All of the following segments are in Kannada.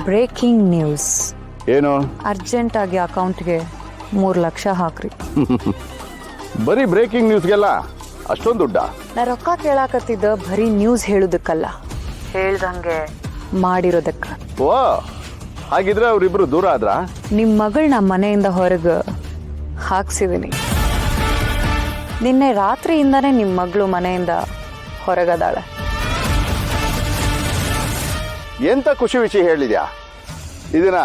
Breaking news. ಏನು? ಅರ್ಜೆಂಟ್ ಆಗಿ ಅಕೌಂಟ್ಗೆ 3 ಲಕ್ಷ ಹಾಕ್ರಿ. ಬರೀ ಬ್ರೇಕಿಂಗ್ ನ್ಯೂಸ್ಗೆಲ್ಲ ಅಷ್ಟೊಂದು ದುಡ್ಡ? ನಾ ರೊಕ್ಕ ಕೇಳಾಕತ್ತಿದ್ದ ಬರೀ ನ್ಯೂಸ್ ಹೇಳುದಕ್ಕಲ್ಲ, ಹೇಳ್ದಂಗೆ ಮಾಡಿರೋದಕ್ಕ. ಓ, ಹಾಗಿದ್ರೆ ಅವ್ರಿಬ್ರು ದೂರ ಆದ್ರ? ನಿಮ್ ಮಗಳನ್ನ ಮನೆಯಿಂದ ಹೊರಗೆ ಹಾಕ್ಸಿದೀನಿ. ನಿನ್ನೆ ರಾತ್ರಿಯಿಂದಾನೇ ನಿಮ್ ಮಗಳು ಮನೆಯಿಂದ ಹೊರಗದಾಳೆ. ಎಂತ ಖುಷಿ ವಿಷಯ ಹೇಳಿದ್ಯಾ? ಇದನ್ನ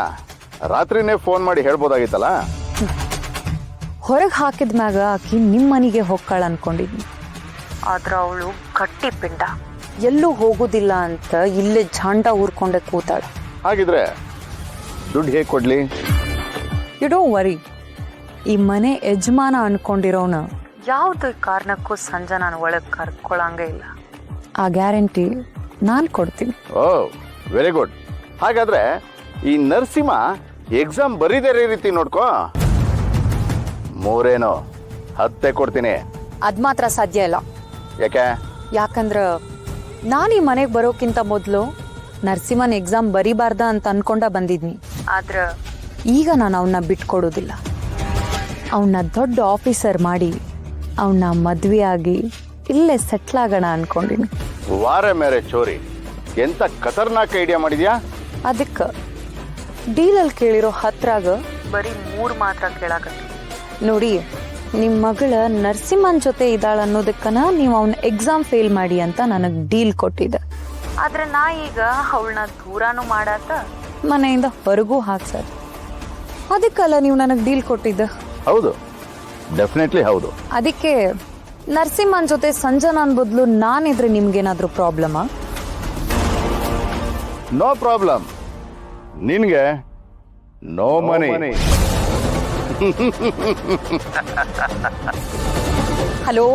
ರಾತ್ರಿನೇ ಫೋನ್ ಮಾಡಿ ಹೇಳ್ಬೋದಾಗಿತ್ತಲ್ಲ. ಹೊರಗೆ ಹಾಕಿದ್ಮ್ಯಾಗ ಆಕಿ ನಿಮ್ಮ ಮನೆಗೆ ಹೋಗ್ಕಾಳ ಅನ್ಕೊಂಡಿದ್ನಿ. ಆದ್ರ ಅವಳು ಗಟ್ಟಿ ಪಿಂಡ, ಎಲ್ಲೂ ಹೋಗುದಿಲ್ಲ ಅಂತ ಇಲ್ಲೇ ಝಾಂಡ ಊರ್ಕೊಂಡೆ ಕೂತಾಳ. ಹಾಗಿದ್ರೆ ದುಡ್ಡು ಹೇಗೆ ಕೊಡ್ಲಿ? You don't worry. ಈ ಮನೆ ಯಜಮಾನ ಅನ್ಕೊಂಡಿರೋನ ಯಾವುದೇ ಕಾರಣಕ್ಕೂ ಸಂಜೆ ನಾನು ಒಳಗೆ ಕರ್ಕೊಳಂಗೇ ಇಲ್ಲ. ಆ ಗ್ಯಾರಂಟಿ ನಾನು ಕೊಡ್ತೀನಿ. ಓ, ವೆರಿ ಗುಡ್. ಹಾಗಾದ್ರೆ ಈ ನರಸಿಂಹ ಎಕ್ಸಾಮ್ ಬರೀದೇ ರೀತಿ ನೋಡ್ಕೋ. 10 ಕೊಡ್ತೀನಿ. ಅದ್ ಮಾತ್ರ ಸಾಧ್ಯ ಇಲ್ಲ. ಯಾಕೆ? ಯಾಕಂದ್ರ ನಾನು ಈ ಮನೆಗೆ ಬರೋಕ್ಕಿಂತ ಮೊದಲು ನರಸಿಂಹನ್ ಎಕ್ಸಾಮ್ ಬರಿಬಾರ್ದ ಅಂತ ಅನ್ಕೊಂಡ ಬಂದಿದ್ನಿ. ಆದ್ರ ಈಗ ನಾನು ಅವನ್ನ ಬಿಟ್ಕೊಡೋದಿಲ್ಲ. ಅವನ್ನ ದೊಡ್ಡ ಆಫೀಸರ್ ಮಾಡಿ ಅವನ್ನ ಮದ್ವೆ ಆಗಿ ಇಲ್ಲೇ ಸೆಟ್ಲ್ ಆಗೋಣ ಅನ್ಕೊಂಡಿನಿ. ವಾರ ಮೇರೆ ಚೋರಿ, ಎಂತ ಖತರ್ನಾಕ್ ಐಡಿಯಾ ಮಾಡಿದ್ಯಾ? ಅದಕ್ಕೆ ಡೀಲಲ್ಲಿ ಕೇಳಿರೋ 10ರಾಗ ಬರೀ 3 ಮಾತ್ರ ಕೇಳಾಕತ್ತಿ. ನೋಡಿ, ನಿಮ್ಮ ಮಗಳ ನರಸಿಂಹನ್ ಜೊತೆ ಇದ್ದಾಳ ಅನ್ನೋದಕ್ಕನ ನೀವು ಅವನ ಎಕ್ಸಾಮ್ ಫೇಲ್ ಮಾಡಿ ಅಂತ ನನಗೆ ಡೀಲ್ ಕೊಟ್ಟಿದ್ದೆ. ಆದ್ರೆ ನಾ ಈಗ ಅವಳನ್ನ ದೂರಾನು ಮಾಡಾಕ ಮನೆಯಿಂದ ಹೊರಗೂ ಹಾಕ್ಸರ್. ಅದಕ್ಕಲ್ಲ ನೀವು ನನಗೆ ಡೀಲ್ ಕೊಟ್ಟಿದ್ದ. ಹೌದು, ಡೆಫಿನೆಟ್ಲಿ ಹೌದು. ಅದಕ್ಕೆ ನರಸಿಂಹನ್ ಜೊತೆ ಸಂಜನನ್ ಬದಲು ನಾನಿದ್ರೆ ನಿಮ್ಗೇನಾದ್ರೂ ಪ್ರಾಬ್ಲಮಾ? No problem. ನಿನ್ಗೆ ನೋ ಮನಿ. ಹಲೋ